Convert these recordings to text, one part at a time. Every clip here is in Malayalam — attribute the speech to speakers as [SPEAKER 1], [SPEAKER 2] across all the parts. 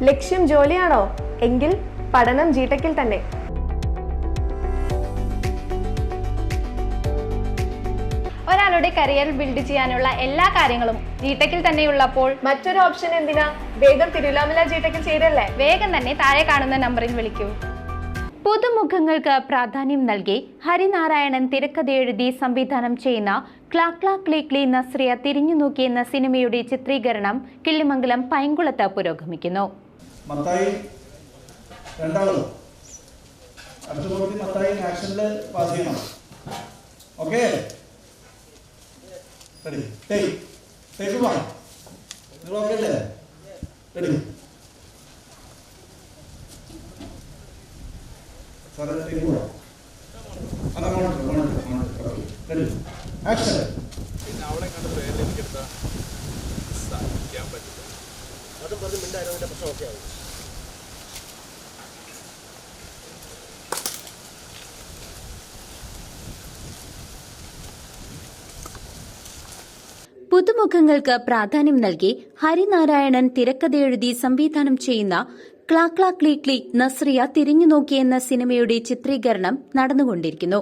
[SPEAKER 1] ലക്ഷ്യം ജോലിയാണോ? എങ്കിൽ പഠനം ജിടെക്കിൽ തന്നെ.
[SPEAKER 2] ഒരാളുടെ കരിയർ ബിൽഡ് ചെയ്യാനുള്ള എല്ലാ കാര്യങ്ങളും ജിടെക്കിൽ തന്നെയുള്ളപ്പോൾ
[SPEAKER 1] മറ്റൊരു ഓപ്ഷൻ എന്തിനാ? വേഗം തിരുവല്ലാമല ജിടെക്കിൽ ചേരല്ലേ.
[SPEAKER 2] വേഗം തന്നെ താഴെ കാണുന്ന നമ്പറിൽ വിളിക്കൂ. പുതുമുഖങ്ങൾക്ക് പ്രാധാന്യം നൽകി ഹരിനാരായണൻ തിരക്കഥയെഴുതി സംവിധാനം ചെയ്യുന്ന ക്ലാക് ക്ലാക് ക്ലീക്ലി നസ്രിയ തിരിഞ്ഞുനോക്കി എന്ന സിനിമയുടെ ചിത്രീകരണം കിള്ളിമംഗലം പൈങ്കുളത്ത് പുരോഗമിക്കുന്നു. പുതുമുഖങ്ങൾക്ക് പ്രാധാന്യം നൽകി ഹരിനാരായണൻ തിരക്കഥയെഴുതി സംവിധാനം ചെയ്യുന്ന ക്ലാക് ക്ലാക് ക്ലീക്ലി നസ്രിയ തിരിഞ്ഞുനോക്കി എന്ന സിനിമയുടെ ചിത്രീകരണം നടന്നുകൊണ്ടിരിക്കുന്നു.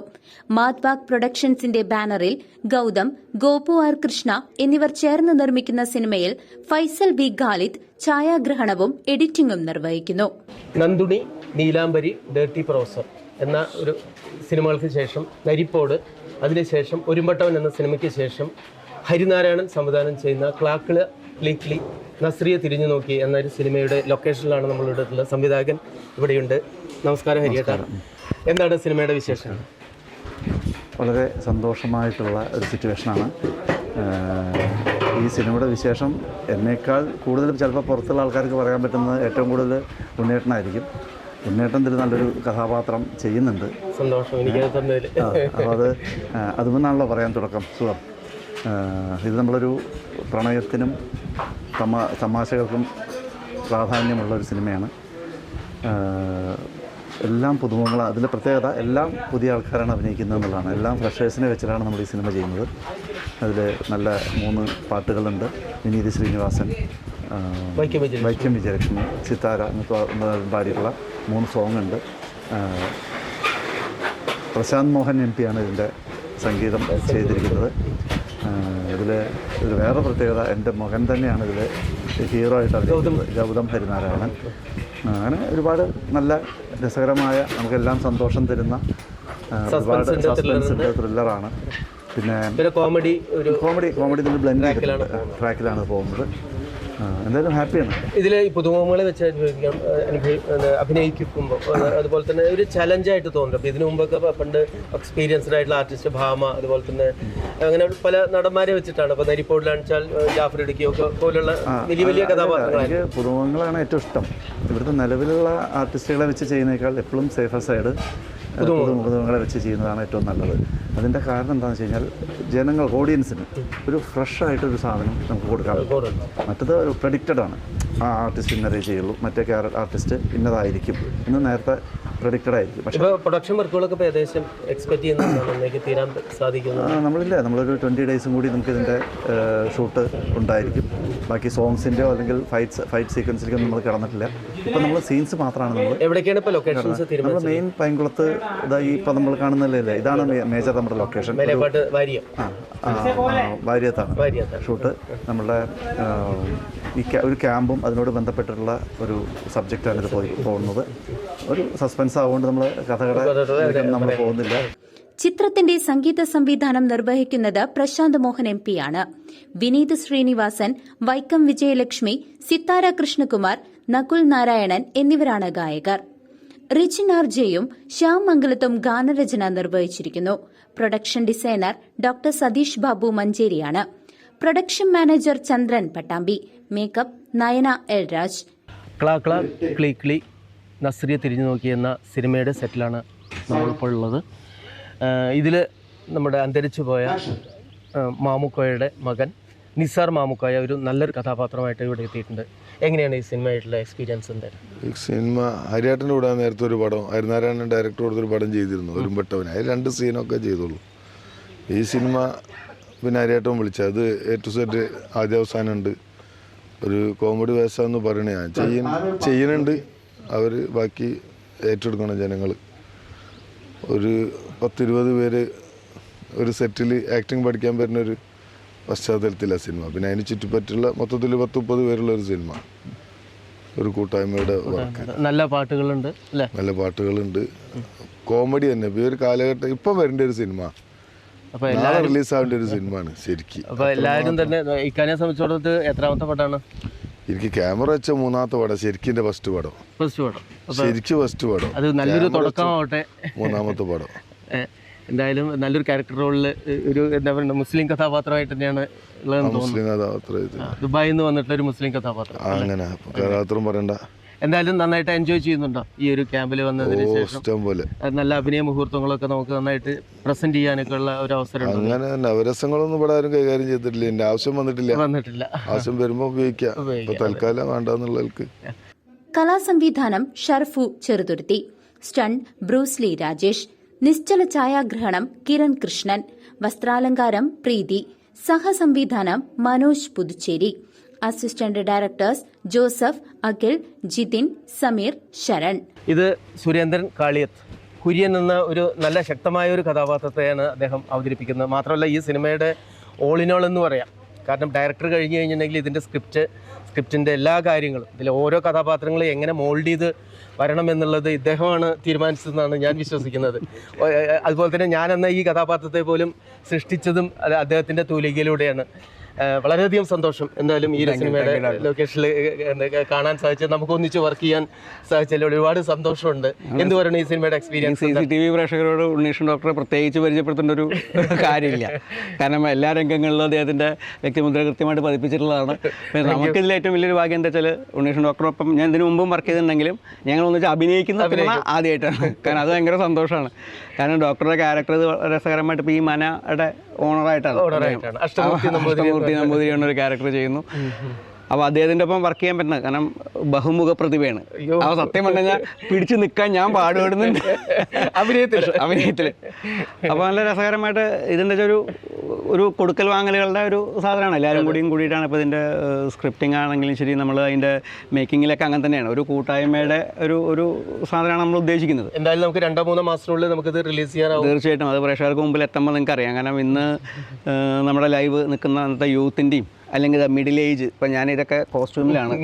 [SPEAKER 2] മാദ്വാക് പ്രൊഡക്ഷൻസിന്റെ ബാനറിൽ ഗൌതം, ഗോപു ആർ കൃഷ്ണ എന്നിവർ ചേർന്ന് നിർമ്മിക്കുന്ന സിനിമയിൽ ഫൈസൽ വി ഖാലിദ് ഛായാഗ്രഹണവും എഡിറ്റിംഗും നിർവഹിക്കുന്നു.
[SPEAKER 3] നന്ദുണി, നീലാംബരി, ഡേർട്ടി പ്രൊഫസർ എന്ന ഒരു സിനിമകൾക്ക് ശേഷം നരിപ്പോട്, അതിനുശേഷം ഒരുമ്പട്ടവൻ എന്ന സിനിമയ്ക്ക് ശേഷം ഹരിനാരായണൻ സംവിധാനം ചെയ്യുന്ന ക്ലാക് ക്ലാക് ക്ലീക്ലി നസ്രിയ തിരിഞ്ഞു നോക്കി എന്നൊരു സിനിമയുടെ ലൊക്കേഷനിലാണ് നമ്മളിവിടെ ഉള്ളത്. സംവിധായകൻ ഇവിടെയുണ്ട്. നമസ്കാരം ഹരിയേട്ടാ. എന്താണ് സിനിമയുടെ വിശേഷം?
[SPEAKER 4] വളരെ സന്തോഷമായിട്ടുള്ള ഒരു സിറ്റുവേഷനാണ്. ഈ സിനിമയുടെ വിശേഷം എന്നേക്കാൾ കൂടുതൽ ചിലപ്പോൾ പുറത്തുള്ള ആൾക്കാർക്ക് പറയാൻ പറ്റുന്നത് ഏറ്റവും കൂടുതൽ ഉണ്ണേട്ടനായിരിക്കും. ഉണ്ണേട്ടൻ ഇതിൽ നല്ലൊരു കഥാപാത്രം ചെയ്യുന്നുണ്ട്.
[SPEAKER 3] സന്തോഷം എനിക്ക്.
[SPEAKER 4] അപ്പോൾ അതുമെന്നാണല്ലോ പറയാൻ തുടക്കം. സുഖം. ഇത് നമ്മളൊരു പ്രണയത്തിനും തമാശകൾക്കും പ്രാധാന്യമുള്ള ഒരു സിനിമയാണ്. എല്ലാം പുതുമുഖങ്ങൾ. അതിൻ്റെ പ്രത്യേകത എല്ലാം പുതിയ ആൾക്കാരാണ് അഭിനയിക്കുന്നത് എന്നുള്ളതാണ്. എല്ലാം ഫ്രഷേഴ്സിനെ വെച്ചിട്ടാണ് നമ്മൾ ഈ സിനിമ ചെയ്യുന്നത്. അതിൽ നല്ല 3 പാട്ടുകളുണ്ട്. വിനീത് ശ്രീനിവാസൻ, വൈക്കം വിജയലക്ഷ്മി, സിത്താര പാടിയിട്ടുള്ള 3 സോങ് ഉണ്ട്. പ്രശാന്ത് മോഹൻ MP ആണ് ഇതിൻ്റെ സംഗീതം ചെയ്തിരിക്കുന്നത്. ഇതിൽ വേറെ പ്രത്യേകത എൻ്റെ മകൻ തന്നെയാണ് ഇതിൽ ഹീറോ ആയിട്ട് അഭിനയിക്കുന്നത്, ഗൗതം ഹരിനാരായണൻ. അങ്ങനെ ഒരുപാട് നല്ല രസകരമായ, നമുക്കെല്ലാം സന്തോഷം തരുന്ന ഒരുപാട് സസ്പെൻസിൻ്റെ ത്രില്ലറാണ്. പിന്നെ കോമഡി ഇതിൽ ബ്ലെൻഡ് ട്രാക്കിലാണ് പോകുന്നത്. എന്തായാലും ഹാപ്പിയാണ്.
[SPEAKER 3] ഇതിൽ ഈ പുതുമുഖങ്ങളെ വെച്ച് അഭിനയിക്കുമ്പോൾ അതുപോലെ തന്നെ ഒരു ചലഞ്ചായിട്ട് തോന്നുന്നു. അപ്പോൾ ഇതിനു മുമ്പൊക്കെ പണ്ട് എക്സ്പീരിയൻസ്ഡ് ആയിട്ടുള്ള ആർട്ടിസ്റ്റ് ഭാമ, അതുപോലെ തന്നെ അങ്ങനെ പല നടന്മാരെ വെച്ചിട്ടാണ്. അപ്പോൾ നരിപ്പോടിലാണെച്ചാൽ ജാഫർ ഇടുക്കിയോ പോലുള്ള വലിയ വലിയ കഥാപാത്രങ്ങൾ.
[SPEAKER 4] എനിക്ക് പുതുമുഖങ്ങളാണ് ഏറ്റവും ഇഷ്ടം. ഇവിടുത്തെ നിലവിലുള്ള ആർട്ടിസ്റ്റുകളെ വെച്ച് ചെയ്യുന്നതിനേക്കാൾ എപ്പോഴും സേഫർ സൈഡ് പുതുമുഖങ്ങളെ വെച്ച് ചെയ്യുന്നതാണ് ഏറ്റവും നല്ലത്. അതിൻ്റെ കാരണം എന്താണെന്ന് വെച്ച് കഴിഞ്ഞാൽ ജനങ്ങൾ, ഓഡിയൻസിന് ഒരു ഫ്രഷായിട്ടൊരു സാധനം നമുക്ക് കൊടുക്കാം. മറ്റത് പ്രഡിക്റ്റഡ് ആണ്. ആ ആർട്ടിസ്റ്റ് ഇന്നതേ ചെയ്യുള്ളൂ, മറ്റേ ആർട്ടിസ്റ്റ് ഇന്നതായിരിക്കും എന്ന് നേരത്തെ പ്രഡിക്റ്റഡ് ആയിരിക്കും. പക്ഷേ
[SPEAKER 3] പ്രൊഡക്ഷൻ വർക്കുകളൊക്കെ ഏകദേശം എക്സ്പെക്ട് ചെയ്യുന്നതാണ് തീരാൻ സാധിക്കുന്നത്.
[SPEAKER 4] നമ്മളൊരു 20 ഡേയ്സും കൂടി നമുക്കിതിൻ്റെ ഷൂട്ട് ഉണ്ടായിരിക്കും. ബാക്കി സോങ്സിൻ്റെയോ അല്ലെങ്കിൽ ഫൈറ്റ് സീക്വൻസിലേക്കൊന്നും നമ്മൾ കിടന്നിട്ടില്ല. ഇപ്പം നമ്മൾ സീൻസ് മാത്രമാണ് നമ്മൾ.
[SPEAKER 3] എവിടേക്കാണ് ഇപ്പോൾ ലൊക്കേഷൻസ്?
[SPEAKER 4] നമ്മൾ മെയിൻ പൈങ്കുളത്ത് ഈ ഇപ്പം നമ്മൾ കാണുന്നില്ലേ, ഇതാണ് മേജർ നമ്മുടെ ലൊക്കേഷൻ. വാര്യത്താണ് ഷൂട്ട്. നമ്മളുടെ ഒരു ക്യാമ്പും അതിനോട് ബന്ധപ്പെട്ടിട്ടുള്ള ഒരു സബ്ജക്റ്റാണ് ഇത് പോകുന്നത്. ഒരു സസ്പെൻസ് ആവുകൊണ്ട് നമ്മൾ കഥകളെ നമ്മൾ പോകുന്നില്ല.
[SPEAKER 2] ചിത്രത്തിന്റെ സംഗീത സംവിധാനം നിർവഹിക്കുന്നത് പ്രശാന്ത് മോഹൻ MP ആണ്. വിനീത് ശ്രീനിവാസൻ, വൈക്കം വിജയലക്ഷ്മി, സിത്താര കൃഷ്ണകുമാർ, നകുൽ നാരായണൻ എന്നിവരാണ് ഗായകർ. റിജിൻ RJയും ശ്യാം മംഗലത്തും ഗാനരചന നിർവഹിച്ചിരിക്കുന്നു. Production designer doctor Satheesh Babu മഞ്ചേരിയാണ്. Production manager Chandran Pattambi. Makeup Nayana L Raj.
[SPEAKER 3] ക്ലാക് ക്ലാക് ക്ലീക്ലി നസ്രിയ തിരിഞ്ഞു നോക്കി എന്ന സിനിമയുടെ സെറ്റിലാണ് നമ്മളിപ്പോൾ ഉള്ളത്. ഇതിൽ നമ്മുടെ അന്തരിച്ചു പോയ മാമുക്കോയുടെ മകൻ നിസാർ മാമുക്കോയ ഒരു നല്ലൊരു കഥാപാത്രമായിട്ട് ഇവിടെ എത്തിയിട്ടുണ്ട്. എങ്ങനെയാണ് ഈ സിനിമയായിട്ടുള്ള എക്സ്പീരിയൻസ്?
[SPEAKER 5] ഈ സിനിമ ഹരിയേട്ടൻ്റെ കൂടെ നേരത്തെ ഒരു പടം ഹരിനാരായണൻ ഡയറക്ടർ കൊടുത്തൊരു പടം ചെയ്തിരുന്നു, ഒരുമ്പട്ടവൻ. അതിൽ 2 സീനൊക്കെ ചെയ്തോളൂ. ഈ സിനിമ പിന്നെ ഹരിയേട്ടൻ വിളിച്ചത് അത് A to Z ആദ്യ അവസാനമുണ്ട്. ഒരു കോമഡി വേഷമെന്ന് പറയണേ ഞാൻ ചെയ്യുന്നുണ്ട്. അവർ ബാക്കി ഏറ്റെടുക്കണം ജനങ്ങൾ. ഒരു 10-20 പേര് ഒരു സെറ്റിൽ ആക്ടിങ് പഠിക്കാൻ പറ്റുന്ന ഒരു പശ്ചാത്തലത്തിലാണ് സിനിമ. പിന്നെ അതിന് ചുറ്റുപറ്റുള്ള മൊത്തത്തിൽ 10-30 പേരുള്ള ഒരു സിനിമ, ഒരു കൂട്ടായ്മയുടെ വർക്ക്.
[SPEAKER 3] നല്ല പാട്ടുകളുണ്ട് അല്ലേ?
[SPEAKER 5] നല്ല പാട്ടുകളുണ്ട്, കോമഡി തന്നെ. ഇപ്പോൾ ഒരു കാലഘട്ടം ഇപ്പം വരേണ്ട ഒരു സിനിമ,
[SPEAKER 3] അപ്പോൾ
[SPEAKER 5] നാളെ റിലീസാവേണ്ട ഒരു സിനിമയാണ് ശരിക്കും.
[SPEAKER 3] അപ്പോൾ എല്ലാവരും തന്നെ ഇക്കാനെ സംബന്ധിച്ചിടത്ത് എത്രാമത്തെ പടമാണ്?
[SPEAKER 5] എനിക്ക് ക്യാമറ വെച്ച 3ാമത്തെ പടം, ശരിക്കും എൻ്റെ ഫസ്റ്റ് പടം. ശരിക്കും ഫസ്റ്റ് പടം.
[SPEAKER 3] അത് നല്ലൊരു തുടക്കമാവട്ടെ.
[SPEAKER 5] 3ാമത്തെ പടം.
[SPEAKER 3] എന്തായാലും നല്ലൊരു ക്യാരക്ടർ റോളിൽ ഒരു എന്താ പറയുക മുസ്ലിം കഥാപാത്രമായിട്ട് തന്നെയാണ് ഉള്ളതെന്ന് തോന്നുന്നു. ദുബായിൽ നിന്ന് വന്നിട്ടുള്ള ഒരു മുസ്ലിം കഥാപാത്രം.
[SPEAKER 5] അങ്ങനെ കഥാപാത്രം പറയണ്ട.
[SPEAKER 3] എന്തായാലും നന്നായിട്ട് എൻജോയ് ചെയ്യുന്നുണ്ടോ ഈ ഒരു ക്യാമ്പിൽ വന്നതിന് ശേഷം? നല്ല അഭിനയ മുഹൂർത്തങ്ങളൊക്കെ നമുക്ക് നന്നായിട്ട് പ്രസന്റ് ചെയ്യാനൊക്കെ ഉള്ള ഒരു അവസരം.
[SPEAKER 5] അങ്ങനെ നവരസങ്ങളൊന്നും ഇവിടെ ആരും കൈകാര്യം ചെയ്തിട്ടില്ല. എന്റെ ആവശ്യം വന്നിട്ടില്ല. ആവശ്യം വരുമ്പോൾ ഉപയോഗിക്കാം. ഇപ്പൊ തൽക്കാലം വേണ്ടെന്നുള്ളവർക്ക്.
[SPEAKER 2] കലാസംവിധാനം ഷർഫു ചെറുതുരുത്തി, സ്റ്റണ്ട് ബ്രൂസ്ലി രാജേഷ്, നിശ്ചല ഛായാഗ്രഹണം കിരൺ കൃഷ്ണൻ, വസ്ത്രാലങ്കാരം പ്രീതി, സഹസംവിധാനം മനോജ് പുതുച്ചേരി, അസിസ്റ്റന്റ് ഡയറക്ടേഴ്സ് ജോസഫ്, അഖിൽ, ജിതിൻ, സമീർ, ശരൺ.
[SPEAKER 3] ഇത് സുരേന്ദ്രൻ കാളിയത്ത്. കുര്യൻ എന്ന ഒരു നല്ല ശക്തമായ ഒരു കഥാപാത്രത്തെയാണ് അദ്ദേഹം അവതരിപ്പിക്കുന്നത്. മാത്രമല്ല ഈ സിനിമയുടെ ഓൾ ഇൻ ഓൾ എന്ന് പറയാം. കാരണം ഡയറക്ടർ കഴിഞ്ഞ് കഴിഞ്ഞിട്ടുണ്ടെങ്കിൽ ഇതിൻ്റെ സ്ക്രിപ്റ്റിൻ്റെ എല്ലാ കാര്യങ്ങളും, ഇതിലെ ഓരോ കഥാപാത്രങ്ങളും എങ്ങനെ മോൾഡ് ചെയ്ത് വരണം എന്നുള്ളത് ഇദ്ദേഹമാണ് തീരുമാനിച്ചതെന്നാണ് ഞാൻ വിശ്വസിക്കുന്നത്. അതുപോലെ തന്നെ ഞാനെന്ന ഈ കഥാപാത്രത്തെ പോലും സൃഷ്ടിച്ചതും അദ്ദേഹത്തിൻ്റെ തൂലികയിലൂടെയാണ്. വളരെയധികം സന്തോഷം എന്തായാലും ഈ സിനിമയുടെ ലൊക്കേഷനിൽ കാണാൻ സാധിച്ചത്, നമുക്ക് ഒന്നിച്ച് വർക്ക് ചെയ്യാൻ സാധിച്ചതിൽ ഒരുപാട് സന്തോഷമുണ്ട്. എന്ത് പറയുന്നത് ഈ സിനിമയുടെ എക്സ്പീരിയൻസ്?
[SPEAKER 6] CCTV പ്രേക്ഷകരോട് ഉണ്ണീഷൻ ഡോക്ടറെ പ്രത്യേകിച്ച് പരിചയപ്പെടുത്തേണ്ട ഒരു കാര്യമില്ല. കാരണം എല്ലാ രംഗങ്ങളിലും അദ്ദേഹത്തിൻ്റെ വ്യക്തിമുദ്ര കൃത്യമായിട്ട് പതിപ്പിച്ചിട്ടുള്ളതാണ്. നമുക്കിതിൽ ഏറ്റവും വലിയൊരു ഭാഗ്യം എന്താ വെച്ചാൽ ഉണ്ണീഷൻ ഡോക്ടറൊപ്പം ഞാൻ ഇതിനു മുമ്പും വർക്ക് ചെയ്തിട്ടുണ്ടെങ്കിലും ഞങ്ങൾ ഒന്നിച്ച് അഭിനയിക്കുന്ന ആദ്യമായിട്ടാണ്. കാരണം അത് ഭയങ്കര സന്തോഷമാണ്. കാരണം ഡോക്ടറുടെ ക്യാരക്ടർ രസകരമായിട്ട് ഇപ്പോൾ ഈ മനയുടെ ഓണറായിട്ടാണ് അഷ്ടമൂർത്തി നമ്പൂതിരിയാണ് ഒരു ക്യാരക്ടർ ചെയ്യുന്നു. അപ്പോൾ അദ്ദേഹത്തിൻ്റെ ഒപ്പം വർക്ക് ചെയ്യാൻ പറ്റുന്നത് കാരണം ബഹുമുഖ പ്രതിഭയാണ്. അപ്പോൾ സത്യം പറഞ്ഞു കഴിഞ്ഞാൽ പിടിച്ചു നിൽക്കാൻ ഞാൻ പാടുപെടുന്നുണ്ട് അഭിനയത്തിൽ. അപ്പോൾ നല്ല രസകരമായിട്ട് ഇതിൻ്റെ ഒരു കൊടുക്കൽ വാങ്ങലുകളുടെ ഒരു സാധനമാണ്. എല്ലാവരും കൂടിയിട്ടാണ് ഇപ്പോൾ ഇതിൻ്റെ സ്ക്രിപ്റ്റിംഗ് ആണെങ്കിലും ശരി, നമ്മൾ അതിൻ്റെ മേക്കിങ്ങിലൊക്കെ അങ്ങനെ തന്നെയാണ്. ഒരു കൂട്ടായ്മയുടെ ഒരു സാധനമാണ് നമ്മൾ ഉദ്ദേശിക്കുന്നത്.
[SPEAKER 3] എന്തായാലും നമുക്ക് 2-3 മാസത്തിനുള്ളിൽ നമുക്കിത് റിലീസ് ചെയ്യാനാവും.
[SPEAKER 6] തീർച്ചയായിട്ടും അത് പ്രേക്ഷകർക്ക് മുമ്പിൽ എത്തുമ്പോൾ നിങ്ങൾക്ക് അറിയാം. കാരണം ഇന്ന് നമ്മുടെ ലൈവ് നിൽക്കുന്ന അന്നത്തെ യൂത്തിൻ്റെയും അല്ലെങ്കിൽ മിഡിൽ ഏജ്, ഇപ്പം ഞാനിതൊക്കെ കോസ്റ്റ്യൂമിലാണ്,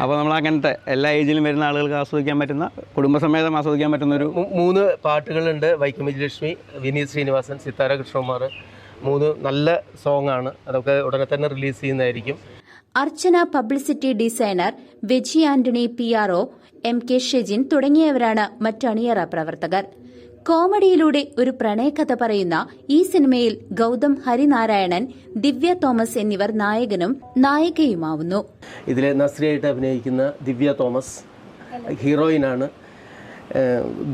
[SPEAKER 6] അപ്പോൾ നമ്മൾ അങ്ങനത്തെ എല്ലാ ഏജിലും വരുന്ന ആളുകൾക്ക് ആസ്വദിക്കാൻ പറ്റുന്ന, കുടുംബസമേതം ആസ്വദിക്കാൻ പറ്റുന്ന ഒരു
[SPEAKER 3] 3 പാട്ടുകളുണ്ട്. വൈക്കം വിജയലക്ഷ്മി, വിനീത് ശ്രീനിവാസൻ, സിത്താര കൃഷ്ണകുമാർ. 3 നല്ല സോങ് ആണ്. അതൊക്കെ ഉടനെ തന്നെ റിലീസ് ചെയ്യുന്നതായിരിക്കും.
[SPEAKER 2] Archana publicity designer, Veji Antony PRO, MK Shejin തുടങ്ങിയവരാണ് മറ്റണിയറ പ്രവർത്തകർ. കോമഡിയിലൂടെ ഒരു പ്രണയകഥ പറയുന്ന ഈ സിനിമയിൽ ഗൗതം ഹരിനാരായണൻ, ദിവ്യ തോമസ് എന്നിവർ നായകനും നായികയുമാവുന്നു.
[SPEAKER 3] ഇതിലെ നസ്രിയായിട്ട് അഭിനയിക്കുന്ന ദിവ്യ തോമസ് ഹീറോയിനാണ്.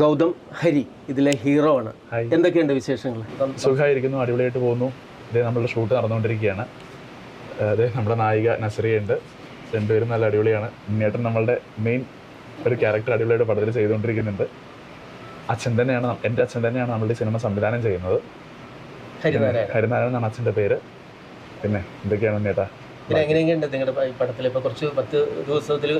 [SPEAKER 3] ഗൗതം ഹരി ഇതിലെ ഹീറോ ആണ്. എന്തൊക്കെയുണ്ട് വിശേഷങ്ങൾ?
[SPEAKER 7] സുഖമായിരിക്കുന്നു, അടിപൊളിയായിട്ട് പോകുന്നു. ഇത് നമ്മളുടെ ഷൂട്ട് നടന്നുകൊണ്ടിരിക്കുകയാണ്. അതെ, നമ്മുടെ നായിക നസ്രിയുണ്ട്. രണ്ടുപേരും നല്ല അടിപൊളിയാണ്. ഉണ്ണിയേട്ടൻ നമ്മളുടെ മെയിൻ ഒരു ക്യാരക്ടർ അടിപൊളിയായിട്ട് പടത്തിൽ ചെയ്തുകൊണ്ടിരിക്കുന്നുണ്ട്. എൻ്റെ അച്ഛൻ തന്നെയാണ് നമ്മളുടെ സിനിമ സംവിധാനം ചെയ്യുന്നത്. ഹരിനാരായണൻ എന്നാണ് അച്ഛൻ്റെ പേര്. പിന്നെ എന്തൊക്കെയാണ് ഉണ്ണിയേട്ടാ?
[SPEAKER 3] എങ്ങനെയൊക്കെയുണ്ട് നിങ്ങളുടെ പടത്തിൽ? ഇപ്പോൾ കുറച്ച് 10 ദിവസത്തിൽ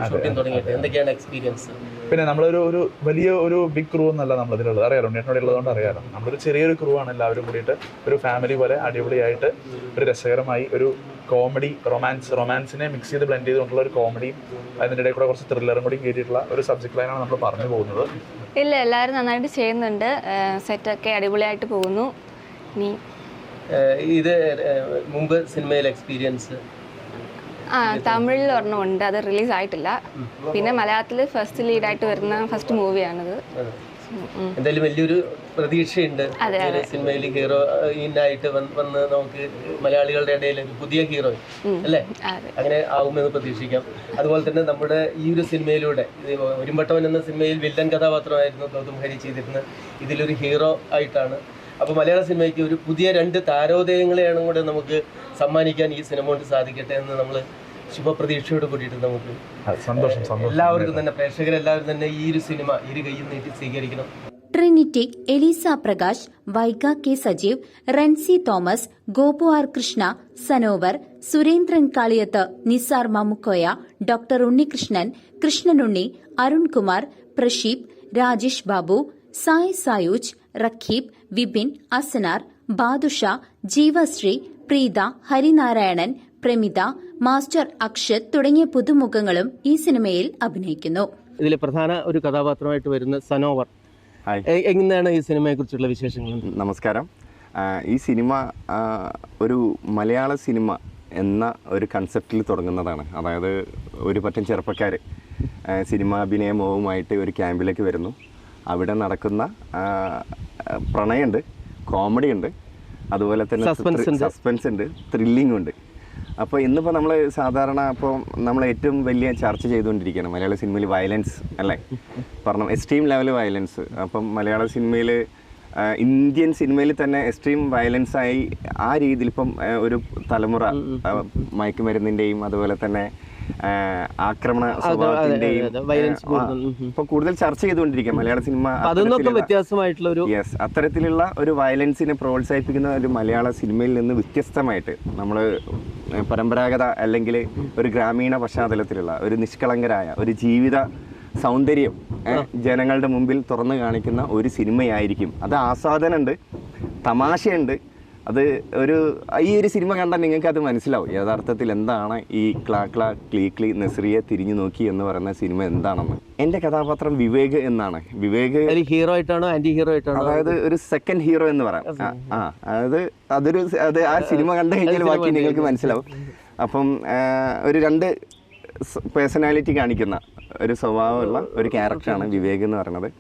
[SPEAKER 3] ഷൂട്ടിംഗ് തുടങ്ങിയിട്ട് എന്തൊക്കെയാണ് എക്സ്പീരിയൻസ്?
[SPEAKER 7] പിന്നെ നമ്മളൊരു വലിയ ഒരു ബിഗ് ക്രൂ എന്നല്ല നമ്മളിതിലുള്ളത്. അറിയാലോ, ഉണ്ണിയേട്ടനോട് ഉള്ളതുകൊണ്ട് അറിയാലോ. നമ്മളൊരു ചെറിയൊരു ക്രൂ ആണ്. എല്ലാവരും കൂടിയിട്ട് ഒരു ഫാമിലി പോലെ അടിപൊളിയായിട്ട് ഒരു രസകരമായി ഒരു കോമഡി റൊമാൻസിനെ മിക്സ് ചെയ്ത് ബ്ലെൻഡ് ചെയ്തുകൊണ്ടുള്ള ഒരു കോമഡിയും അതിൻ്റെ ഇടയിൽ കൂടെ കുറച്ച് ത്രില്ലറും കൂടി കയറ്റിയിട്ടുള്ള ഒരു സബ്ജക്ട് ലൈനാണ് നമ്മൾ പറഞ്ഞു പോകുന്നത്.
[SPEAKER 8] ഇല്ല, എല്ലാവരും നന്നായിട്ട് ചെയ്യുന്നുണ്ട്. സെറ്റൊക്കെ അടിപൊളിയായിട്ട് പോകുന്നു. ഇനി
[SPEAKER 3] ഇത് മുമ്പ് സിനിമയിൽ എക്സ്പീരിയൻസ്?
[SPEAKER 8] തമിഴിൽ ഒരെണ്ണമുണ്ട്, അത് റിലീസ് ആയിട്ടില്ല. പിന്നെ മലയാളത്തിൽ ഫസ്റ്റ് ലീഡായിട്ട് വരുന്ന ഫസ്റ്റ് മൂവിയാണിത്.
[SPEAKER 3] എന്തായാലും വലിയൊരു പ്രതീക്ഷയുണ്ട് സിനിമയിൽ ഹീറോയിനായിട്ട് വന്ന് നമുക്ക് മലയാളികളുടെ ഇടയിൽ ഒരു പുതിയ ഹീറോ അല്ലേ, അങ്ങനെ ആവുമെന്ന് പ്രതീക്ഷിക്കാം. അതുപോലെ തന്നെ നമ്മുടെ ഈ ഒരു സിനിമയിലൂടെ ഒരുമ്പട്ടവൻ എന്ന സിനിമയിൽ വില്ലൻ കഥാപാത്രമായിരുന്നു ഗൗതം ഹരി ചെയ്തിരുന്നത്. ഇതിലൊരു ഹീറോ ആയിട്ടാണ്. അപ്പോൾ മലയാള സിനിമയ്ക്ക് ഒരു പുതിയ 2 താരോദയങ്ങളെയാണ് കൂടെ നമുക്ക് സമ്മാനിക്കാൻ ഈ സിനിമ കൊണ്ട് സാധിക്കട്ടെ എന്ന് നമ്മൾ ശുഭപ്രതീക്ഷയോട് കൂടിയിട്ട് നമുക്ക്
[SPEAKER 7] സന്തോഷം
[SPEAKER 3] എല്ലാവർക്കും തന്നെ, പ്രേക്ഷകരെല്ലാവരും തന്നെ ഈ ഒരു സിനിമ കയ്യിൽ നീട്ടി സ്വീകരിക്കണം.
[SPEAKER 2] Trinity, Elisa Prakash, Vaiga K Sajeev, Rensi Thomas, Gopu R Krishna, Sanovar, Surendran Kaliyath, Nisar Mamukkoya, doctor Unnikrishnan, Krishnanunni, Arunkumar, Prasheep, Rajesh Babu, Sai Sayooj, Rakheeb, Vipin, Asanar, Badusha, Jeevasree, Preetha, Harinarayanan, Pramitha, master Akshath തുടങ്ങിയ പുതുമുഖങ്ങളും ഈ സിനിമയിൽ അഭിനയിക്കുന്നു.
[SPEAKER 3] ഇതിലെ പ്രധാന ഒരു കഥാപാത്രമായിട്ട് വരുന്ന സനോവർ. എങ്ങനെയാണ് ഈ സിനിമയെ കുറിച്ചുള്ള വിശേഷങ്ങൾ?
[SPEAKER 9] നമസ്കാരം. ഈ സിനിമ ഒരു മലയാള സിനിമ എന്ന ഒരു കൺസെപ്റ്റിൽ തുടങ്ങുന്നതാണ്. അതായത് ഒരു പറ്റം ചെറുപ്പക്കാർ സിനിമാഭിനയ മോഹവുമായിട്ട് ഒരു ക്യാമ്പിലേക്ക് വരുന്നു. അവിടെ നടക്കുന്ന പ്രണയമുണ്ട്, കോമഡി ഉണ്ട്, അതുപോലെ തന്നെ സസ്പെൻസ് ഉണ്ട്, ത്രില്ലിംഗ് ഉണ്ട്. അപ്പോൾ ഇന്നിപ്പോൾ നമ്മൾ സാധാരണ അപ്പോൾ നമ്മൾ ഏറ്റവും വലിയ ചർച്ച ചെയ്തുകൊണ്ടിരിക്കുകയാണ് മലയാള സിനിമയിൽ വയലൻസ് അല്ലേ, പറഞ്ഞു എക്സ്ട്രീം ലെവൽ വയലൻസ്. അപ്പം മലയാള സിനിമയിൽ ഇന്ത്യൻ സിനിമയിൽ തന്നെ എക്സ്ട്രീം വയലൻസായി ആ രീതിയിൽ ഇപ്പം ഒരു തലമുറ മയക്കുമരുന്നിൻ്റെയും അതുപോലെ തന്നെ ആക്രമണ സ്വഭാവത്തിന്റെയും ഇപ്പൊ കൂടുതൽ ചർച്ച ചെയ്തുകൊണ്ടിരിക്കുക മലയാള സിനിമ. യെസ്, അത്തരത്തിലുള്ള ഒരു വയലൻസിനെ പ്രോത്സാഹിപ്പിക്കുന്ന ഒരു മലയാള സിനിമയിൽ നിന്ന് വ്യത്യസ്തമായിട്ട് നമ്മൾ പരമ്പരാഗത അല്ലെങ്കിൽ ഒരു ഗ്രാമീണ പശ്ചാത്തലത്തിലുള്ള ഒരു നിഷ്കളങ്കരായ ഒരു ജീവിത സൗന്ദര്യം ജനങ്ങളുടെ മുമ്പിൽ തുറന്നു കാണിക്കുന്ന ഒരു സിനിമയായിരിക്കും. അത് ആസ്വാദനമുണ്ട്, തമാശയുണ്ട്. അത് ഈ ഒരു സിനിമ കണ്ടാൽ നിങ്ങൾക്ക് അത് മനസ്സിലാവും യഥാർത്ഥത്തിൽ എന്താണ് ഈ ക്ലീ നസ്രിയെ തിരിഞ്ഞു നോക്കി എന്ന് പറയുന്ന സിനിമ എന്താണെന്ന്. എൻ്റെ കഥാപാത്രം വിവേക് എന്നാണ്. വിവേക്
[SPEAKER 3] ഹീറോ ആയിട്ടാണോ ആന്റി ഹീറോ ആയിട്ടാണോ?
[SPEAKER 9] അതായത് ഒരു സെക്കൻഡ് ഹീറോ എന്ന് പറയാം. അത് ആ സിനിമ കണ്ടു കഴിഞ്ഞാൽ ബാക്കി നിങ്ങൾക്ക് മനസ്സിലാവും. അപ്പം ഒരു രണ്ട് പേഴ്സണാലിറ്റി കാണിക്കുന്ന ഒരു സ്വഭാവമുള്ള ഒരു ക്യാരക്ടറാണ് വിവേക് എന്ന് പറയുന്നത്.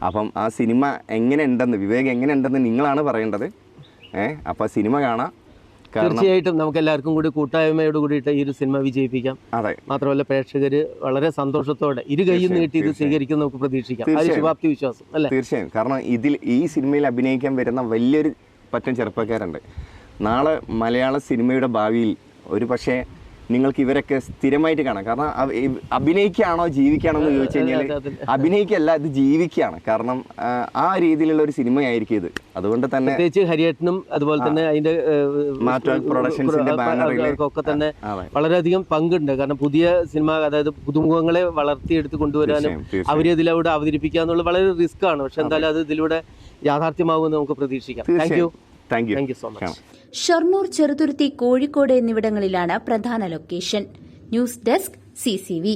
[SPEAKER 9] അപ്പം ആ സിനിമ എങ്ങനെ ഉണ്ടെന്ന്, വിവേക് എങ്ങനെ ഉണ്ടെന്ന് നിങ്ങളാണ് പറയേണ്ടത്. അപ്പോൾ സിനിമ കാണാം.
[SPEAKER 3] തീർച്ചയായിട്ടും നമുക്ക് എല്ലാവർക്കും കൂടി കൂട്ടായ്മയോട് കൂടിയിട്ട് ഈ ഒരു സിനിമ വിജയിപ്പിക്കാം.
[SPEAKER 9] അതെ,
[SPEAKER 3] മാത്രമല്ല പ്രേക്ഷകര് വളരെ സന്തോഷത്തോടെ ഇരു കൈയും നീട്ടി ഇത് സ്വീകരിക്കും നമുക്ക് പ്രതീക്ഷിക്കാം. ശുഭാപ്തി വിശ്വാസം അല്ലേ?
[SPEAKER 9] തീർച്ചയായും. കാരണം ഈ സിനിമയിൽ അഭിനയിക്കാൻ വരുന്ന വലിയൊരു പറ്റം ചെറുപ്പക്കാരുണ്ട്. നാളെ മലയാള സിനിമയുടെ ഭാവിയിൽ ഒരു പക്ഷേ നിങ്ങൾക്ക് ഇവരൊക്കെ സ്ഥിരമായിട്ട് കാണാം. കാരണം അഭിനയിക്കുകയാണോ ജീവിക്കുകയാണോ എന്ന് ചോദിച്ചു കഴിഞ്ഞാൽ അഭിനയിക്കല്ല, ഇത് ജീവിക്കുകയാണ്. കാരണം ആ രീതിയിലുള്ള ഒരു സിനിമയായിരിക്കും ഇത്. അതുകൊണ്ട് തന്നെ
[SPEAKER 3] പ്രത്യേകിച്ച് ഹരിയേട്ടനും അതുപോലെ തന്നെ അതിന്റെ
[SPEAKER 9] പ്രൊഡക്ഷൻസിന്റെ
[SPEAKER 3] ബാനറിലൊക്കെ തന്നെ വളരെയധികം പങ്കുണ്ട്. കാരണം പുതിയ സിനിമ, അതായത് പുതുമുഖങ്ങളെ വളർത്തിയെടുത്ത് കൊണ്ടുവരാനും അവരെ ഇതിലൂടെ അവതരിപ്പിക്കുക എന്നുള്ളത് വളരെ റിസ്ക് ആണ്. പക്ഷെ എന്തായാലും അത് ഇതിലൂടെ യാഥാർത്ഥ്യമാകുമെന്ന് നമുക്ക് പ്രതീക്ഷിക്കാം. Thank you so much.
[SPEAKER 2] Shoranur, Cheruthuruthy, Kozhikode എന്നിവിടങ്ങളിലാണ് പ്രധാന ലൊക്കേഷൻ. News desk CCV.